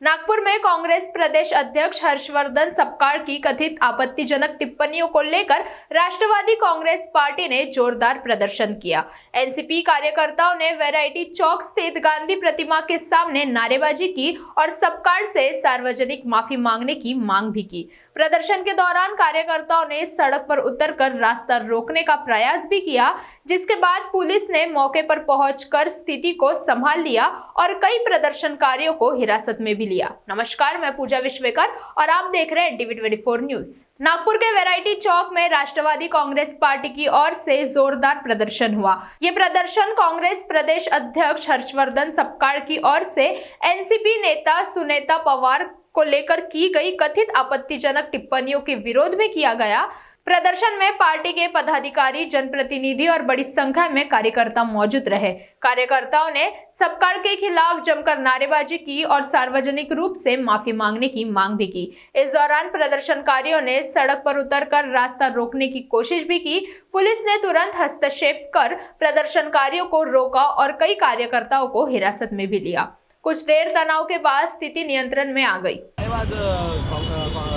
नागपुर में कांग्रेस प्रदेश अध्यक्ष हर्षवर्धन सपकाळ की कथित आपत्तिजनक टिप्पणियों को लेकर राष्ट्रवादी कांग्रेस पार्टी ने जोरदार प्रदर्शन किया। एनसीपी कार्यकर्ताओं ने वैरायटी चौक स्थित गांधी प्रतिमा के सामने नारेबाजी की और सपकाळ से सार्वजनिक माफी मांगने की मांग भी की। प्रदर्शन के दौरान कार्यकर्ताओं ने सड़क पर उतरकर रास्ता रोकने का प्रयास भी किया, जिसके बाद पुलिस ने मौके पर पहुंचकर स्थिति को संभाल लिया और कई प्रदर्शनकारियों को हिरासत में भी लिया। नमस्कार, मैं पूजा विश्वेकर और आप देख रहे हैं टीवी 24 न्यूज। नागपुर के वैरायटी चौक में राष्ट्रवादी कांग्रेस पार्टी की ओर से जोरदार प्रदर्शन हुआ। ये प्रदर्शन कांग्रेस प्रदेश अध्यक्ष हर्षवर्धन सपकाळ की ओर से एनसीपी नेता सुनेता पवार को लेकर की गई कथित आपत्तिजनक टिप्पणियों के विरोध में किया गया। प्रदर्शन में पार्टी के पदाधिकारी, जनप्रतिनिधि और बड़ी संख्या में कार्यकर्ता मौजूद रहे। कार्यकर्ताओं ने सपकाळ के खिलाफ जमकर नारेबाजी की और सार्वजनिक रूप से माफी मांगने की मांग भी की। इस दौरान प्रदर्शनकारियों ने सड़क पर उतरकर रास्ता रोकने की कोशिश भी की। पुलिस ने तुरंत हस्तक्षेप कर प्रदर्शनकारियों को रोका और कई कार्यकर्ताओं को हिरासत में भी लिया। कुछ देर तनाव के बाद स्थिति नियंत्रण में आ गई। आज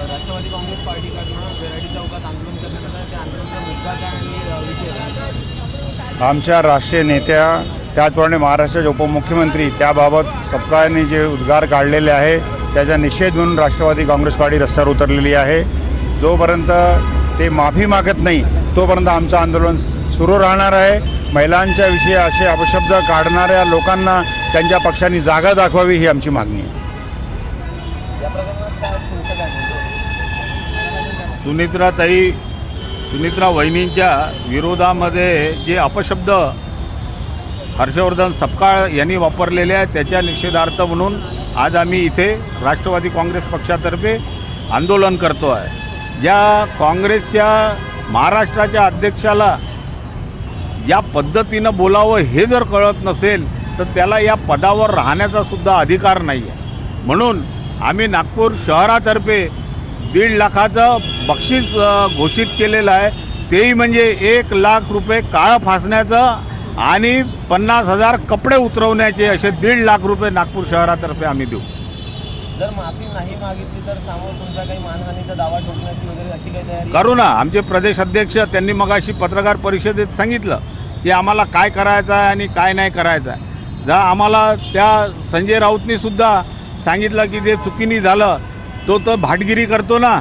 राष्ट्रवादी काँग्रेस पार्टीकडनं वैरायटी चौकात आंदोलन करण्यात आलं। त्या आंदोलनाचा मुद्दा काय आणि विषय काय? आमच्या राष्ट्रीय नेत्या त्याचप्रमाणे महाराष्ट्राचे उपमुख्यमंत्री त्याबाबत सपकाळांनी जे उद्गार काढलेले आहे त्याचा निषेध म्हणून राष्ट्रवादी काँग्रेस पार्टी रस्त्यावर उतरलेली आहे। जोपर्यंत ते माफी मागत नाही तोपर्यंत आमचं आंदोलन सुरू राहणार आहे। महिलांच्या विषयी असे अपशब्द काढणाऱ्या लोकांना त्यांच्या पक्षांनी जागा दाखवावी ही आमची मागणी आहे। सुनित्रा वहिनींच्या विरोधामध्ये जे अपशब्द हर्षवर्धन सपकाळ यांनी वापरलेले आहेत त्याच्या निषेधार्थ म्हणून आज आम्ही इथे राष्ट्रवादी काँग्रेस पक्षातर्फे आंदोलन करतो आहे। ज्या काँग्रेसच्या महाराष्ट्राच्या अध्यक्षाला या पद्धतीनं बोलावं हे जर कळत नसेल तर त्याला या पदावर राहण्याचा सुद्धा अधिकार नाही आहे। म्हणून आम्ही नागपूर शहरातर्फे 1.5 लाखाचं बक्षीस घोषित केलेलं आहे। तेही म्हणजे 1 लाख रुपये काळं फासण्याचं आणि 50,000 कपडे उतरवण्याचे असे 1.5 लाख रुपये नागपूर शहरातर्फे आम्ही देऊ। जर माफी नाही मागितली तर समोर तुमचा काही मानहानीचा दावा ठोकण्याची वगैरे अशी काही तयारी करू ना। आमचे प्रदेश अध्यक्ष त्यांनी मगाशी पत्रकार परिषदेत सांगितलं की आम्हाला काय करायचं आहे आणि काय नाही करायचं आहे। जर आम्हाला त्या संजय राऊतनी सुद्धा सांगितलं की ते चुकीने झालं तो भाटगिरी करतो ना।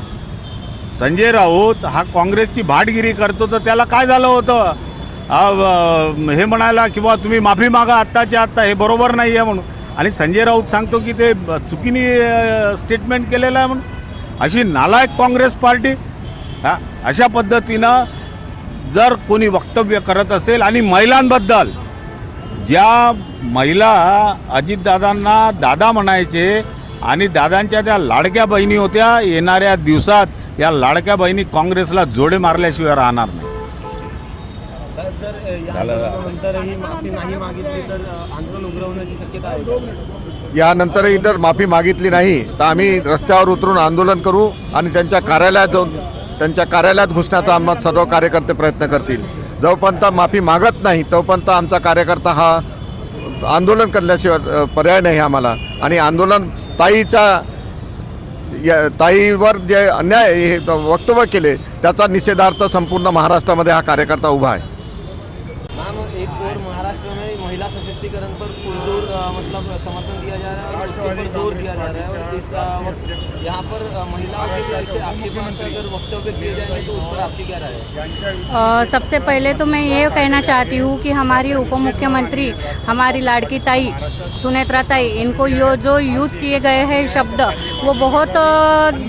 संजय राऊत हा काँग्रेसची भाटगिरी करतो तर त्याला काय झालं होतं हे म्हणायला किंवा तुम्ही माफी मागा आत्ताच्या आत्ता, हे बरोबर नाही आहे म्हणून। आणि संजय राऊत सांगतो की ते चुकीने स्टेटमेंट केलेलं आहे म्हणून। अशी नालायक काँग्रेस पार्टी अशा पद्धतीनं जर कोणी वक्तव्य करत असेल आणि महिलांबद्दल, ज्या महिला अजितदादांना दादा म्हणायचे आणि दादांच्या त्या लाडक्या बहिणी होत्या, येणाऱ्या दिवसात या लाडक्या बहिणी काँग्रेसला जोडे मारल्याशिवाय राहणार नाही। यानंतरही माफी नाही मागितली तर आंदोलन उग्र होण्याची शक्यता आहे। यानंतरही जर माफी मागितली नाही तर आम्ही रस्त्यावर उतरून आंदोलन करू आणि त्यांच्या कार्यालयात जाऊन त्यांच्या कार्यालयात घुसण्याचा आम्हाला सर्व कार्यकर्ते प्रयत्न करतील। जोपर्यंत माफी मागत नाही तोपर्यंत आमचा कार्यकर्ता हा आंदोलन करण्याशिवाय पर्याय नाही आम्हाला। आणि आंदोलन ताईवर जे अन्याय हे वक्तव्य केले त्याचा निषेधार्थ संपूर्ण महाराष्ट्रामध्ये हा कार्यकर्ता उभा आहे। मैम, एक और महाराष्ट्र में महिला सशक्तिकरण पर पुरजोर मतलब समर्थन दिया जा रहा है और उसके ऊपर जोर दिया जा रहा है और इसका यहाँ पर महिलाओं के तरफ से आक्षेपार्थ अगर वक्तव्य किए जाएंगे तो उस पर आपकी क्या राय है? सबसे पहले तो मैं ये कहना चाहती हूँ कि हमारी उप मुख्यमंत्री, हमारी लाड़की ताई सुनेत्रा ताई, इनको जो यूज़ किए गए हैं शब्द वो बहुत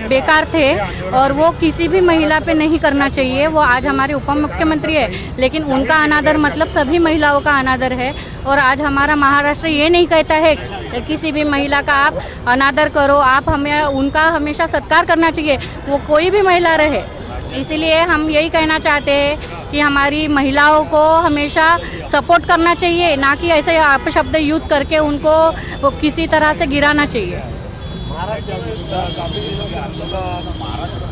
बेकार थे और वो किसी भी महिला पे नहीं करना चाहिए। वो आज हमारे उप मुख्यमंत्री है लेकिन उनका अनादर मतलब सभी महिलाओं का अनादर है। और आज हमारा महाराष्ट्र ये नहीं कहता है कि किसी भी महिला का आप अनादर करो, आप हमें उनका हमेशा सत्कार करना चाहिए, वो कोई भी महिला रहे। इसीलिए हम यही कहना चाहते हैं कि हमारी महिलाओं को हमेशा सपोर्ट करना चाहिए, ना कि ऐसे अपशब्द यूज़ करके उनको किसी तरह से गिराना चाहिए। महाराष्ट्र में काफ़ी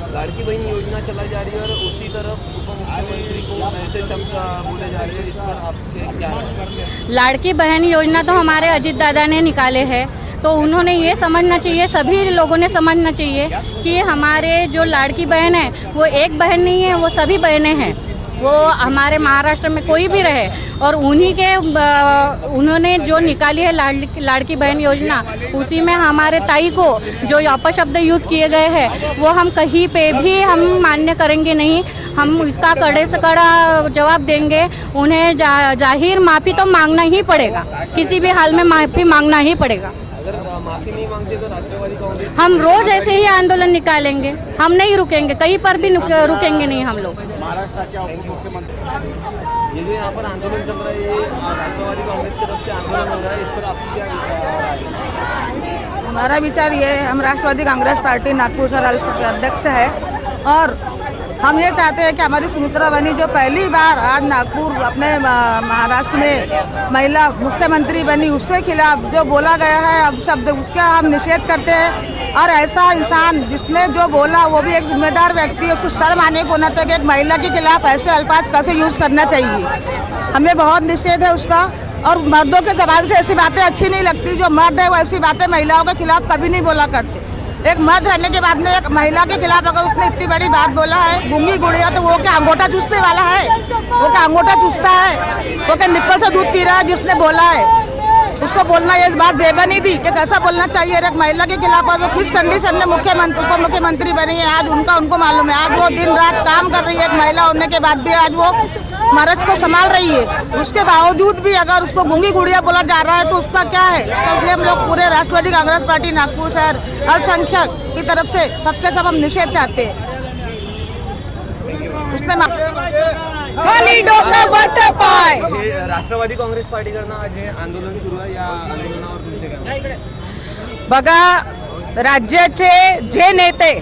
लाड़की बहन योजना चलाई जा रही है और उसी तरफ उप मुख्यमंत्री को ऐसे शब्द बोले जा रहे हैं, इस पर आपके क्या है? लाड़की बहन योजना तो हमारे अजित दादा ने निकाले हैं, तो उन्होंने ये समझना चाहिए, सभी लोगों ने समझना चाहिए कि हमारे जो लाड़की बहन है वो एक बहन नहीं है, वो सभी बहनें हैं। वो हमारे महाराष्ट्र में कोई भी रहे और उन्हीं के उन्होंने जो निकाली है लाड़की बहन योजना, उसी में हमारे ताई को जो अपशब्द यूज़ किए गए हैं वो हम कहीं पे भी हम मान्य करेंगे नहीं। हम इसका कड़े से कड़ा जवाब देंगे। उन्हें जाहिर माफ़ी तो मांगना ही पड़ेगा, किसी भी हाल में माफ़ी मांगना ही पड़ेगा। अगर माफी नहीं मांगते तो राष्ट्रवादी कांग्रेस हम रोज ऐसे ही आंदोलन निकालेंगे, हम नहीं रुकेंगे, कहीं पर भी रुकेंगे नहीं हम लोग। ये जो यहाँ पर आंदोलन चल रहा है, ये राष्ट्रवादी कांग्रेस की तरफ से आंदोलन हो रहा है, इस पर आपकी क्या राय है? हमारा विचार ये है, हम राष्ट्रवादी कांग्रेस पार्टी नागपुर के अध्यक्ष है और हम ये चाहते हैं कि हमारी सुमित्रा बनी जो पहली बार आज नागपुर अपने महाराष्ट्र में महिला मुख्यमंत्री बनी, उसके खिलाफ जो बोला गया है अब शब्द, उसका हम निषेध करते हैं। और ऐसा इंसान जिसने जो बोला वो भी एक जिम्मेदार व्यक्ति है, उसको शर्म आने को न तक एक महिला के खिलाफ ऐसे अल्फाज कैसे यूज़ करना चाहिए। हमें बहुत निषेध है उसका। और मर्दों के जबान से ऐसी बातें अच्छी नहीं लगती, जो मर्द है वो ऐसी बातें महिलाओं के खिलाफ कभी नहीं बोला करते। एक मर्द रहने के बाद में एक महिला के खिलाफ अगर उसने इतनी बड़ी बात बोला है, गूंगी गुड़िया, तो वो क्या अंगूठा चूसने वाला है? वो क्या अंगूठा चूसता है? वो क्या निप्पल से दूध पी रहा है जिसने बोला है? उसको बोलना ये बात जेबा नहीं दी कि कैसा बोलना चाहिए एक महिला के खिलाफ। और वो किस कंडीशन में उप मुख्यमंत्री बनी है आज उनको मालूम है। आज वो दिन रात काम कर रही है, एक महिला होने के बाद भी आज वो महाराष्ट्र को संभाल रही है। उसके बावजूद भी अगर उसको गूंगी गुड़िया बोला जा रहा है तो उसका क्या है? तो इसलिए हम लोग पूरे राष्ट्रवादी कांग्रेस पार्टी नागपुर शहर अल्पसंख्यक की तरफ से सबके सब हम निषेध चाहते हैं। उसने खाली डोकं वरती पाय। हे राष्ट्रवादी काँग्रेस पार्टीकडनं आज हे आंदोलन सुरू आहे, या आंदोलनावर तुमचे काय? बघा, राज्याचे जे नेते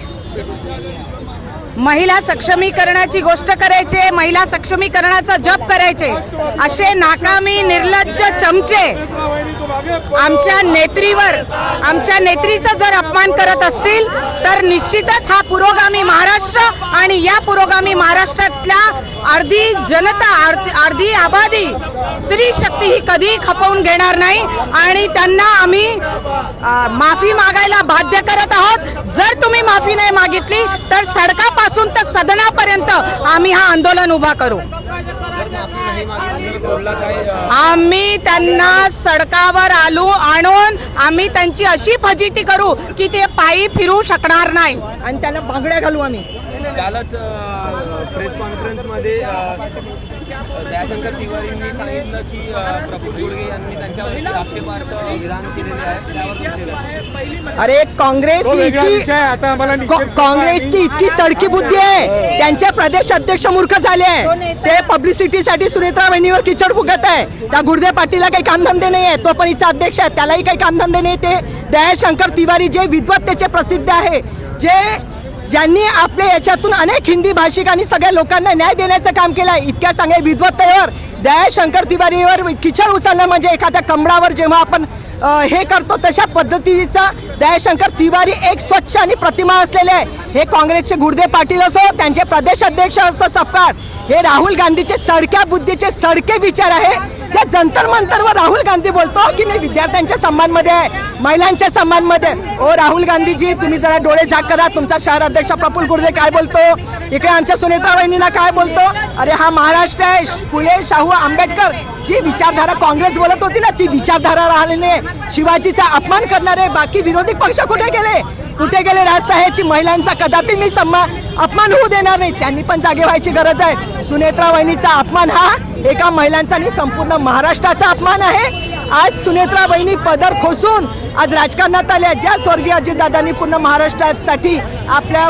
महिला सक्षमीकरणाची गोष्ट करायचे, महिला सक्षमीकरणाचा जप करायचे, असे नाकामी निर्लज्ज चमचे आमच्या नेत्रीवर, आमच्या नेत्रीचा जर अपमान करत असतील तर निश्चितच हा पुरोगामी महाराष्ट्र आणि या पुरोगामी महाराष्ट्रातल्या अर्धी जनता, अर्धी आबादी, स्त्री शक्ती ही कधी खपवून घेणार नाही आणि त्यांना आम्ही माफी मागायला बाध्य करत आहोत। जर तुम्ही माफी नाही मागितली तर सडकापासून तर सदनापर्यंत आम्ही हा आंदोलन उभा करू। आम्ही त्यांना सडकावर आणून आम्ही त्यांची अशी फजिती करू की ते पायी फिरू शकणार नाही आणि त्यांना बांगड्या घालू आम्ही। कालच प्रेस कॉन्फरन्स मध्ये दयाशंकर तिवारींनी सांगितलं की प्रफुल्ल गुडगे यांनी त्यांच्यावर आक्षेपार्ह विधान केलेले आहे, त्यावर अरे काँग्रेसची इतकी सडकी बुद्धी आहे, त्यांचे प्रदेश अध्यक्ष मूर्ख झाले आहे। ते पब्लिसिटीसाठी सुनेत्रा बहिणीवर किचड फुगत आहे। त्या गुडगे पाटीलला काही कामधंदे नाही आहे, तो पण हिचा अध्यक्ष आहे, त्यालाही काही कामधंदे नाही। ते दयाशंकर तिवारी जे विद्वत्तेचे प्रसिद्ध आहे, ज्यांनी आपल्या याच्यातून अनेक हिंदी भाषिक आणि सगळ्या लोकांना न्याय देण्याचं काम केलं आहे, इतक्या चांगल्या विद्वत्तेवर दयाशंकर तिवारीवर किचड उचलणं म्हणजे एखाद्या कमळावर जेव्हा आपण हे करतो तशा पद्धतीचा दयाशंकर तिवारी एक स्वच्छ आणि प्रतिमा असलेले आहे। हे काँग्रेसचे गुडगे पाटील असो, त्यांचे प्रदेश अध्यक्ष असो सपकाळ, हे राहुल गांधीचे सडक्या बुद्धीचे सडके विचार आहे। जे जंतर मंतरवर राहुल गांधी बोलतो की मी विद्यार्थ्यांच्या सन्मानमध्ये आहे, महिलांच्या सन्मानमध्ये। ओ राहुल गांधीजी, तुम्ही जरा डोळे झाक करा, तुमचा शहर अध्यक्ष प्रफुल्ल गुडगे काय बोलतो, इकडे आमच्या सुनेत्रा बहिणींना काय बोलतो। अरे हा महाराष्ट्र आहे, फुले शाहू आंबेडकर जी विचारधारा काँग्रेस बोलत होती ना, ती विचारधारा राहिली नाही। शिवाजीचा अपमान करणारे बाकी विरोधी पक्ष कुठे गेले? कुठे गेले राजसाहेब? की महिलांचा कदापि मी अपमान होऊ देणार नाही, त्यांनी पण जागे व्हायची गरज आहे। सुनेत्रा बहिणीचा अपमान हा एका महिलांचा नाही, संपूर्ण महाराष्ट्राचा अपमान आहे। आज सुनेत्रा बहिणी पदर खोसून आज राजकारणात आल्या। ज्या स्वर्गीय अजितदादांनी पूर्ण महाराष्ट्रासाठी आपल्या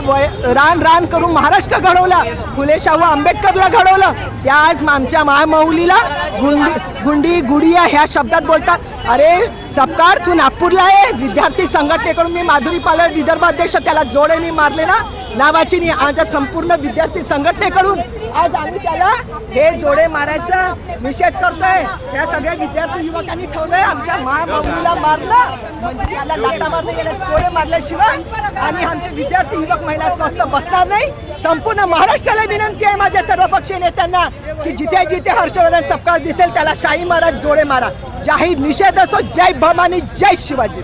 रान करून महाराष्ट्र घडवला, फुले शाहू आंबेडकरला घडवलं, त्या आज आमच्या महामौलीला गुंडी गुडिया ह्या शब्दात बोलतात। अरे सपकाळ, तू नागपूरला आहे, विद्यार्थी संघटनेकडून मी माधुरी पालर विदर्भ अध्यक्ष, त्याला जोडेने मारले ना नावाची नाही, आमच्या संपूर्ण विद्यार्थी संघटनेकडून आज आम्ही त्याला हे जोडे मारायचा निषेध करतोय। या सगळ्या विद्यार्थी युवकांनी ठेवलंय आमच्या महामौलीला मारलं म्हणजे याला लाटा मारले गेले, जोडे मारल्याशिवाय आणि आमचे विद्यार्थी युवक महिला स्वस्थ बसणार नाही। संपूर्ण महाराष्ट्राला विनंती आहे माझ्या सर्वपक्षीय नेत्यांना की जिथे जिथे हर्षवर्धन सपकाळ दिसेल त्याला शाही मारा, जोडे मारा। जाहीर निषेध असो. जय भवानी, जय शिवाजी.